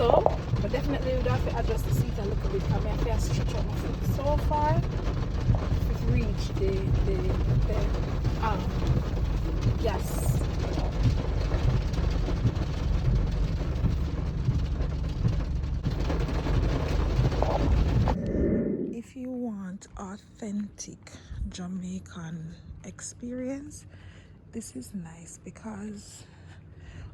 so, but definitely would have to adjust the seat a little bit because I have to stretch out my foot so far to reach the gas. If you want authentic Jamaican experience, this is nice because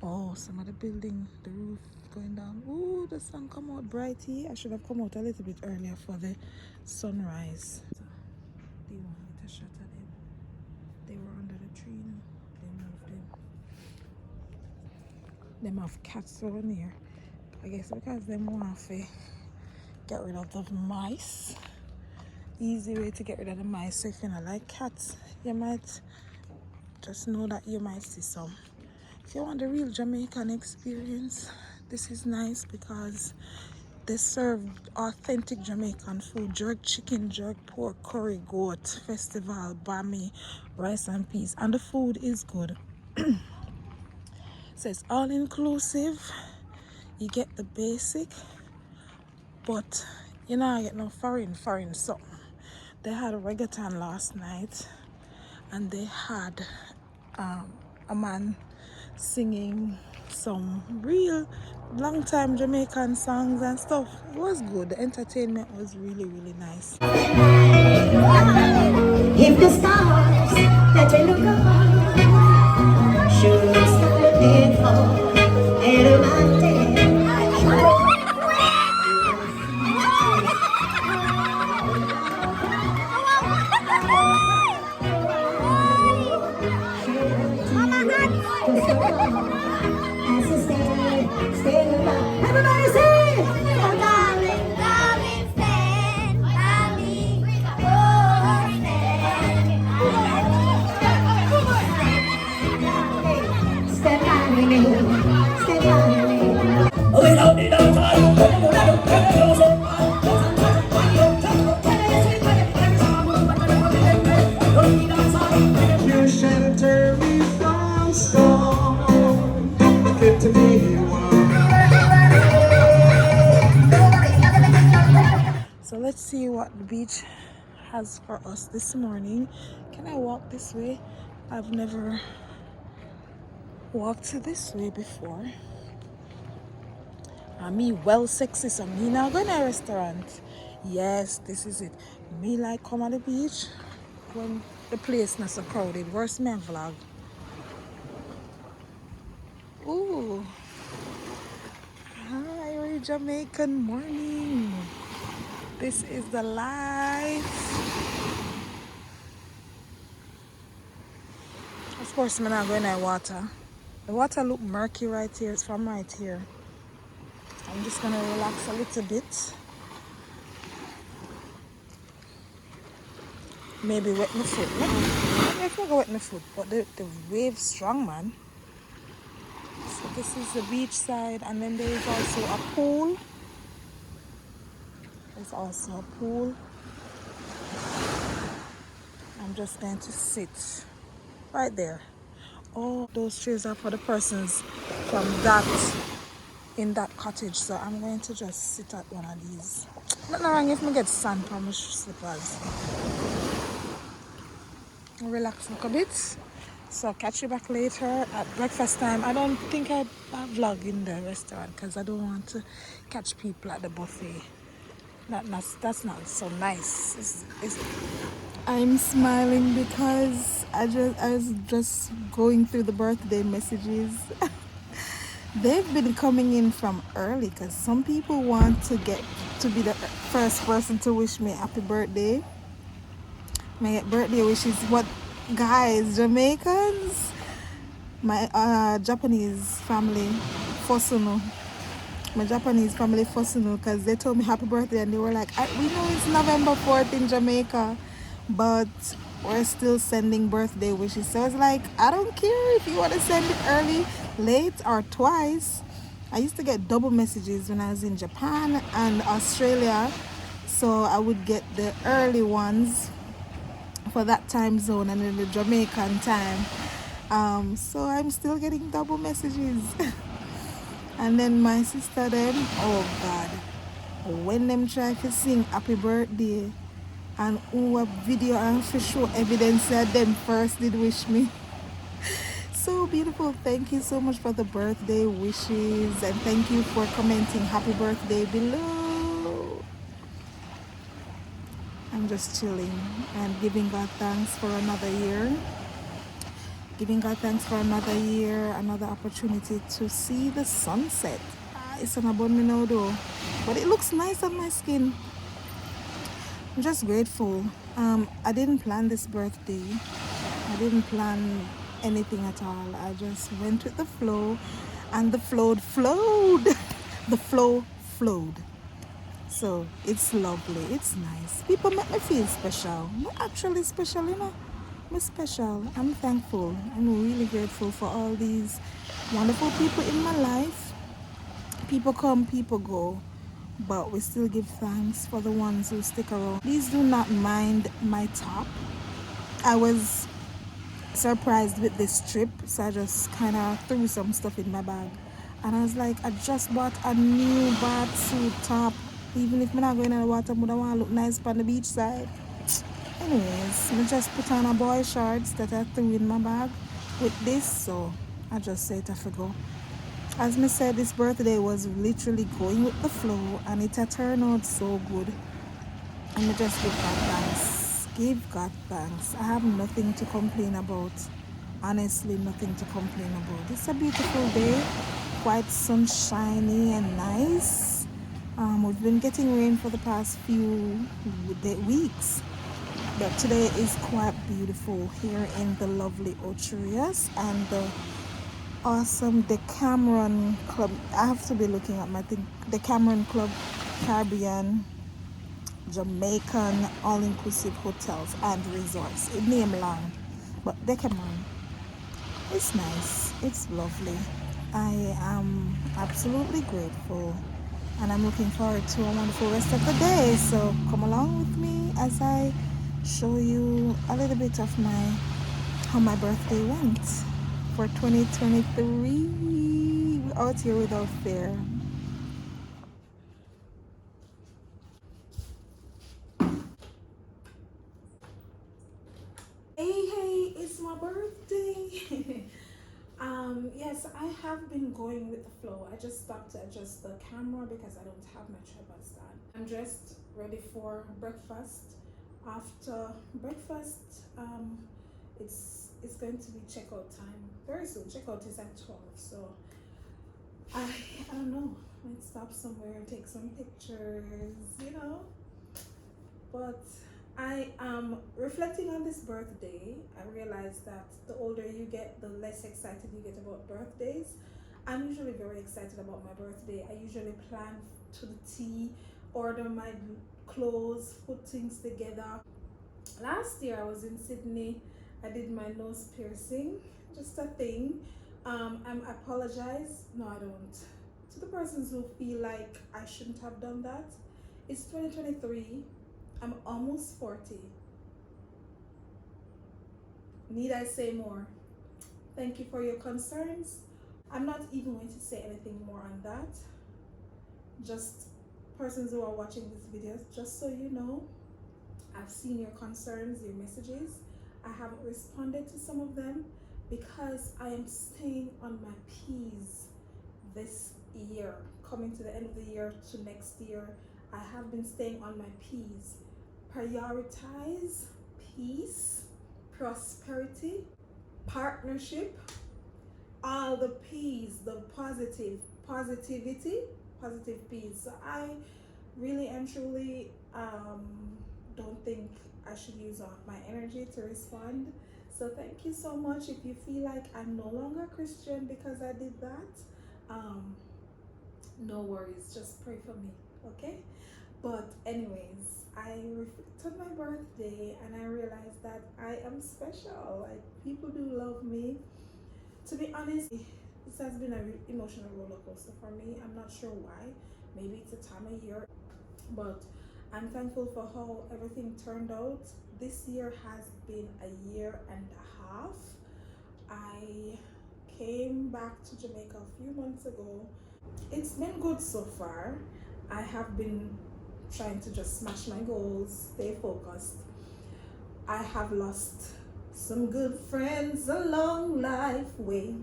some of the building, the roof going down. Ooh, the sun come out brighty. I should have come out a little bit earlier for the sunrise. They want me to shut at them. They were under the tree now. They moved them. Them have cats over here. I guess because them want to get rid of the mice. Easy way to get rid of the mice. So if you don't like cats, you might just know that you might see some. If you want the real Jamaican experience, this is nice because they serve authentic Jamaican food. Jerk chicken, jerk pork, curry goat, festival, bami, rice and peas. And the food is good. So it's all inclusive. You get the basic, but you know I get no foreign something. They had a reggaeton last night and they had a man singing some real long time Jamaican songs and stuff. It was good. The entertainment was really, really nice. If the stars that you look upon should start to fall and my day. Everybody say, oh darling, darling, stand by me, oh stand by me, stand by me. You shelter me from storm, get to me. So let's see what the beach has for us this morning. Can I walk this way? I've never walked this way before. Me well sexy, so me now going to a restaurant. Yes, this is it. Me like come on the beach when the place not so crowded. Where's my vlog? Ooh. Hi, Irie Jamaican morning. This is the life. Of course, I'm not going to water. The water look murky right here. It's from right here. I'm just going to relax a little bit. Maybe wet my foot. Let me if I go wet my foot. But the wave's strong, man. So this is the beach side. And then there is also a pool. There's also a pool. I'm just going to sit right there. Oh, those chairs are for the persons from that in that cottage. So I'm going to just sit at one of these. Nothing wrong if I get sand from my slippers. Relax a bit. So catch you back later at breakfast time. I don't think I vlog in the restaurant because I don't want to catch people at the buffet. That's not so nice. I'm smiling because I was just going through the birthday messages. They've been coming in from early because some people want to get to be the first person to wish me happy birthday. My birthday wishes, what guys, Jamaicans, my Japanese family, Fosuno. My Japanese family Fosuno, because they told me happy birthday and they were like, we know it's November 4th in Jamaica, but we're still sending birthday wishes. So I was like, I don't care if you want to send it early, late, or twice. I used to get double messages when I was in Japan and Australia, so I would get the early ones for that time zone and then the Jamaican time. So I'm still getting double messages. And then my sister them, oh God, when them try to sing happy birthday and who a video and to show evidence that them first did wish me. So beautiful. Thank you so much for the birthday wishes and thank you for commenting happy birthday below. I'm just chilling and giving God thanks for another year. Giving God thanks for another year, another opportunity to see the sunset. It's on about me now though, but it looks nice on my skin. I'm just grateful. I didn't plan this birthday. I didn't plan anything at all. I just went with the flow, and the flow flowed. The flow flowed. So it's lovely. It's nice. People make me feel special. I'm actually special, you know. I'm special. I'm thankful. I'm really grateful for all these wonderful people in my life. People come, people go, but we still give thanks for the ones who stick around. Please do not mind my top. I was surprised with this trip, so I just kind of threw some stuff in my bag. And I was like, I just bought a new bath suit top. Even if I'm not going in the water, but I want to look nice on the beach side. Anyways, I just put on a boy shorts that I threw in my bag with this, so I just said I forgot. As me said, this birthday was literally going with the flow and it had turned out so good. And I just give God thanks. Give God thanks. I have nothing to complain about. Honestly, nothing to complain about. It's a beautiful day, quite sunshiny and nice. We've been getting rain for the past few weeks, but today is quite beautiful here in the lovely Ocherias and the awesome Decameron Club. I have to be looking at my thing. Decameron Club, Caribbean, Jamaican, all-inclusive hotels and resorts. It name long, but Decameron. It's nice. It's lovely. I am absolutely grateful, and I'm looking forward to a wonderful rest of the day. So come along with me as I show you a little bit of how my birthday went for 2023. We're out here without fear. Hey, it's my birthday. Yes, I have been going with the flow. I just stopped to adjust the camera because I don't have my tripod stand. I'm dressed, ready for breakfast. After breakfast, it's going to be checkout time very soon. Checkout is at 12, so I don't know. Might stop somewhere and take some pictures, you know. But I am reflecting on this birthday. I realized that the older you get, the less excited you get about birthdays. I'm usually very excited about my birthday. I usually plan to the T, order my clothes, put things together. Last year I was in Sydney. I did my nose piercing, just a thing. I apologize. No, I don't. To the persons who feel like I shouldn't have done that, it's 2023. I'm almost 40. Need I say more? Thank you for your concerns. I'm not even going to say anything more on that. Just persons who are watching these videos, just so you know, I've seen your concerns, your messages. I haven't responded to some of them because I am staying on my P's this year. Coming to the end of the year to next year, I have been staying on my P's. Prioritize peace, prosperity, partnership, all the P's, the positivity, positive P's. So I really and truly don't think I should use all my energy to respond. So thank you so much. If you feel like I'm no longer Christian because I did that, no worries, just pray for me, okay? But anyways, I reflect on my birthday and I realized that I am special. Like, people do love me. To be honest, this has been an emotional roller coaster for me. I'm not sure why. Maybe it's a time of year, but I'm thankful for how everything turned out. This year has been a year and a half. I came back to Jamaica a few months ago It's been good so far. I have been trying to just smash my goals, stay focused. I have lost some good friends along life way.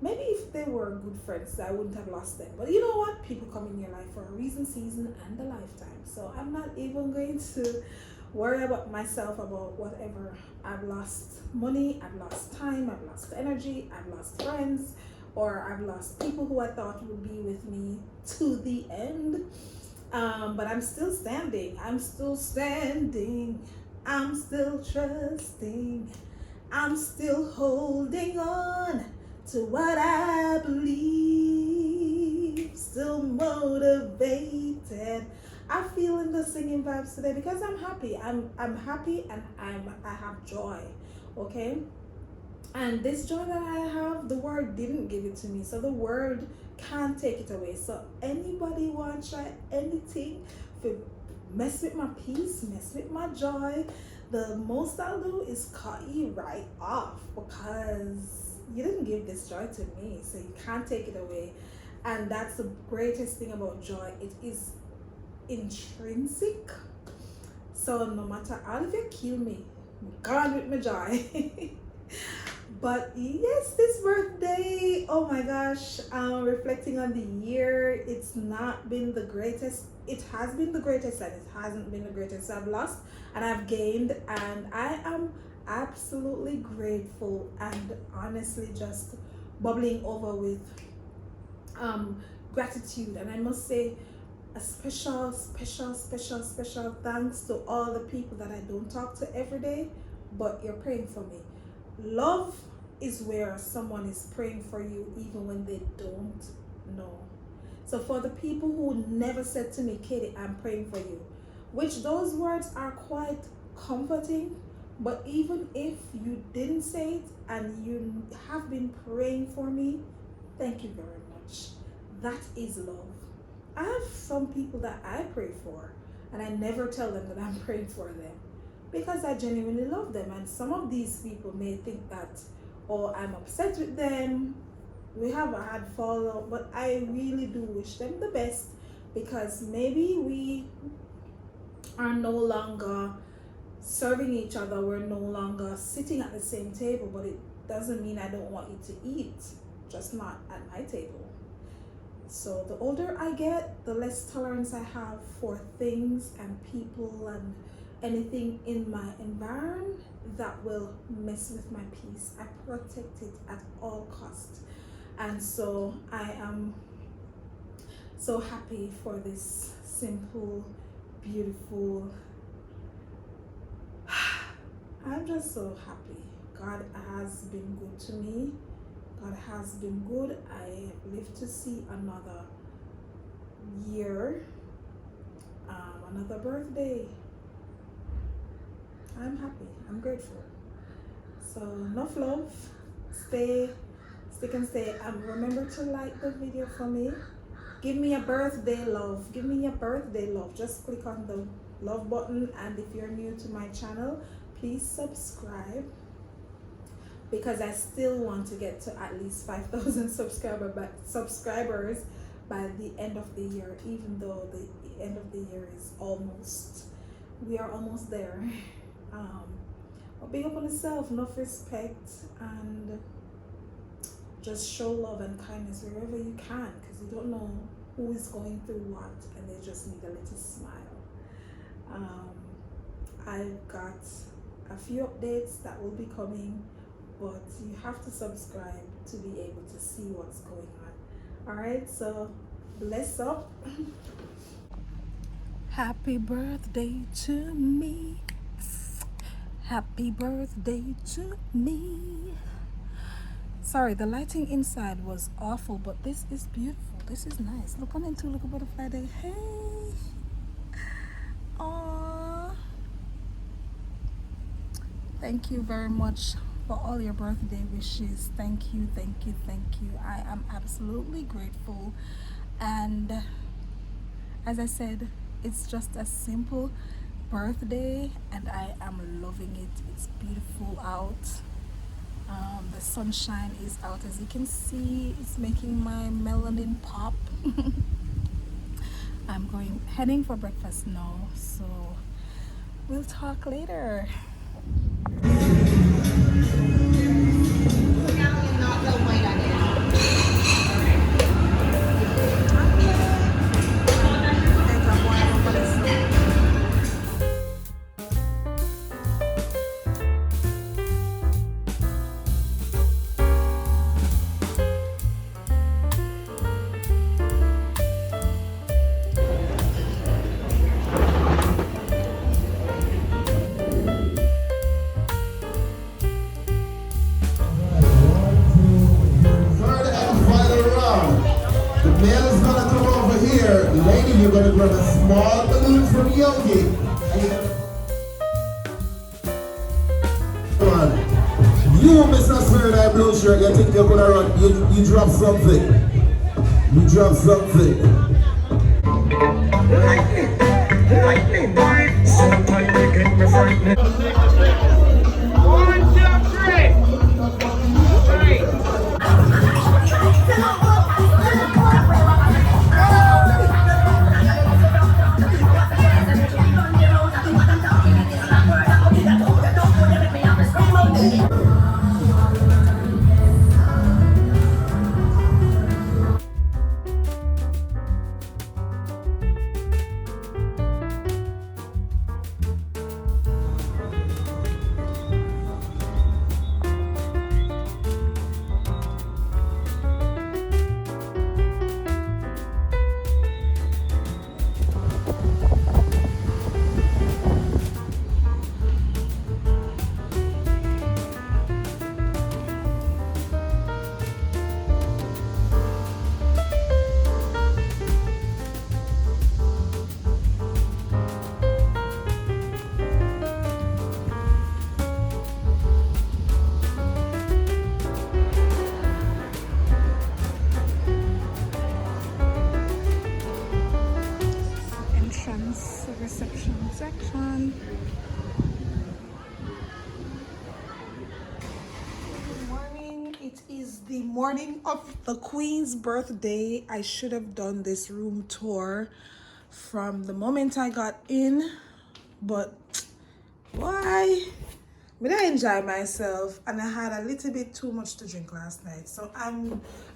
Maybe if they were good friends, I wouldn't have lost them. But you know what? People come in your life for a reason, season, and a lifetime. So I'm not even going to worry about myself about whatever. I've lost money, I've lost time, I've lost energy, I've lost friends, or I've lost people who I thought would be with me to the end. But I'm still standing. I'm still standing. I'm still trusting. I'm still holding on to what I believe. Still motivated. I'm feeling the singing vibes today because I'm happy. I'm happy and I have joy. Okay? And this joy that I have, the word didn't give it to me. So the word can't take it away. So anybody want to try anything to mess with my peace, mess with my joy, the most I'll do is cut you right off because you didn't give this joy to me. So you can't take it away. And that's the greatest thing about joy. It is intrinsic. So no matter how if you kill me, God with my joy. But yes, this birthday, oh my gosh, reflecting on the year, it's not been the greatest. It has been the greatest and it hasn't been the greatest. I've lost and I've gained, and I am absolutely grateful and honestly just bubbling over with gratitude. And I must say a special thanks to all the people that I don't talk to every day, but you're praying for me. Love is where someone is praying for you even when they don't know. So for the people who never said to me, Katie, I'm praying for you, which those words are quite comforting, but even if you didn't say it and you have been praying for me, thank you very much. That is love. I have some people that I pray for and I never tell them that I'm praying for them because I genuinely love them. And some of these people may think that, oh, I'm upset with them, we have a hard fallout, but I really do wish them the best because maybe we are no longer serving each other, we're no longer sitting at the same table, but it doesn't mean I don't want you to eat, just not at my table. So the older I get, the less tolerance I have for things and people and anything in my environment that will mess with my peace. I protect it at all costs. And so I am so happy for this simple, beautiful, I'm just so happy. God has been good to me. God has been good. I live to see another year, another birthday. I'm happy. I'm grateful. So enough love. Stick and stay. Remember to like the video for me. Give me a birthday love. Give me a birthday love. Just click on the love button, and if you're new to my channel, please subscribe because I still want to get to at least 5,000 subscribers by the end of the year, even though the end of the year is we are almost there. But big up on yourself, enough respect, and just show love and kindness wherever you can, because you don't know who is going through what and they just need a little smile. I've got a few updates that will be coming, but you have to subscribe to be able to see what's going on. All right, so bless up. Happy birthday to me. Happy birthday to me. Sorry, the lighting inside was awful, but this is beautiful. This is nice. Look on into look a butterfly day. Hey. Aww. Thank you very much for all your birthday wishes. Thank you, thank you, thank you. I am absolutely grateful. And as I said, it's just a simple birthday and I am loving it. It's beautiful out. The sunshine is out, as you can see. It's making my melanin pop. I'm heading for breakfast now, so we'll talk later. Male's gonna come over here. Lady, you're gonna grab a small balloon from Yogi. Come on. You, Mr. Spirit Eye Blue Shirt, you think you're gonna run. You drop something. You drop something. Lightning. Lightning. Sometimes you get me frightening. 1, 2, 3. 3. Reception section. Good morning. It is the morning of the Queen's birthday. I should have done this room tour from the moment I got in, but why? But I enjoy myself, and I had a little bit too much to drink last night. So I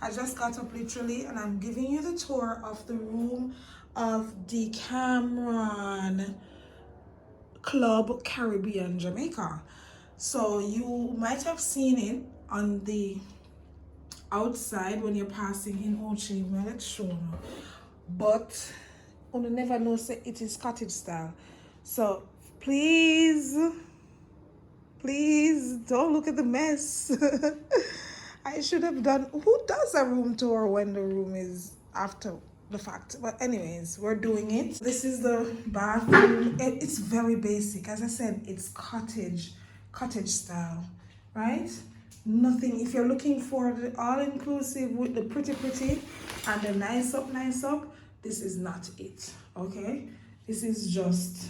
just got up literally, and I'm giving you the tour of the room of the Cameron Club Caribbean Jamaica. So you might have seen it on the outside when you're passing in Ochi. Let's show you. But you never know, say it is cottage style. So please don't look at the mess. I should have done. Who does a room tour when the room is after the fact? But anyways, we're doing it. This is the bathroom. It's very basic. As I said, it's cottage style, right? Nothing. If you're looking for the all-inclusive with the pretty and the nice up, this is not it. Okay, this is just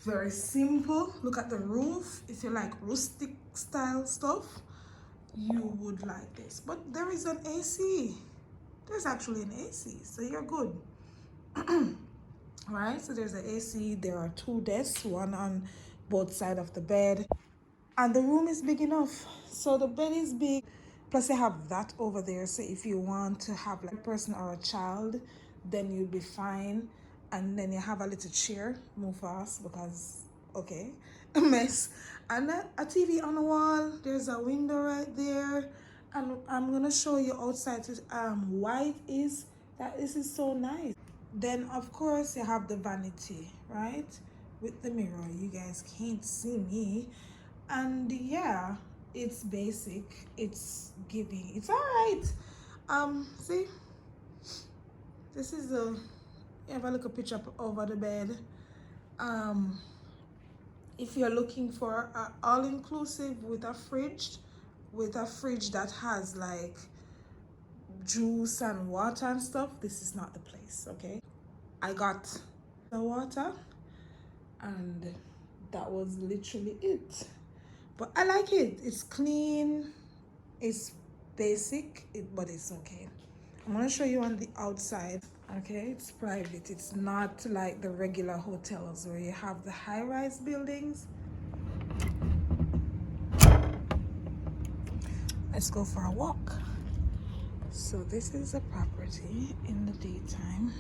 very simple. Look at the roof. If you like rustic style stuff, you would like this. But there is an AC. There's actually an AC, so you're good. Right, so there's an AC. There are 2 desks, one on both sides of the bed, and the room is big enough. So the bed is big, plus you have that over there, so if you want to have like a person or a child, then you'll be fine. And then you have a little chair. Move fast because okay, a mess. And a TV on the wall. There's a window right there, and I'm gonna show you outside. White is that. This is so nice. Then of course you have the vanity, right, with the mirror. You guys can't see me, and yeah, it's basic. It's giving. It's all right. See, this is the. You have a look a picture up over the bed. If you're looking for all-inclusive with a fridge that has like juice and water and stuff, this is not the place. Okay, I got the water, and that was literally it. But I like it. It's clean. It's basic, but it's okay. I'm gonna show you on the outside. Okay, it's private. It's not like the regular hotels where you have the high-rise buildings. Let's go for a walk. So this is a property in the daytime,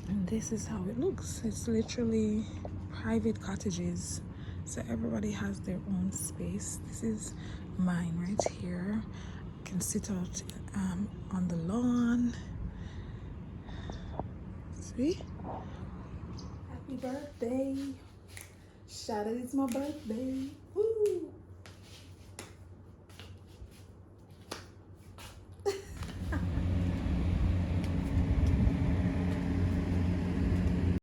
and this is how it looks. It's literally private cottages, so everybody has their own space. This is mine right here. I can sit out on the lawn. See? Happy birthday. Shout out, it's my birthday. Woo!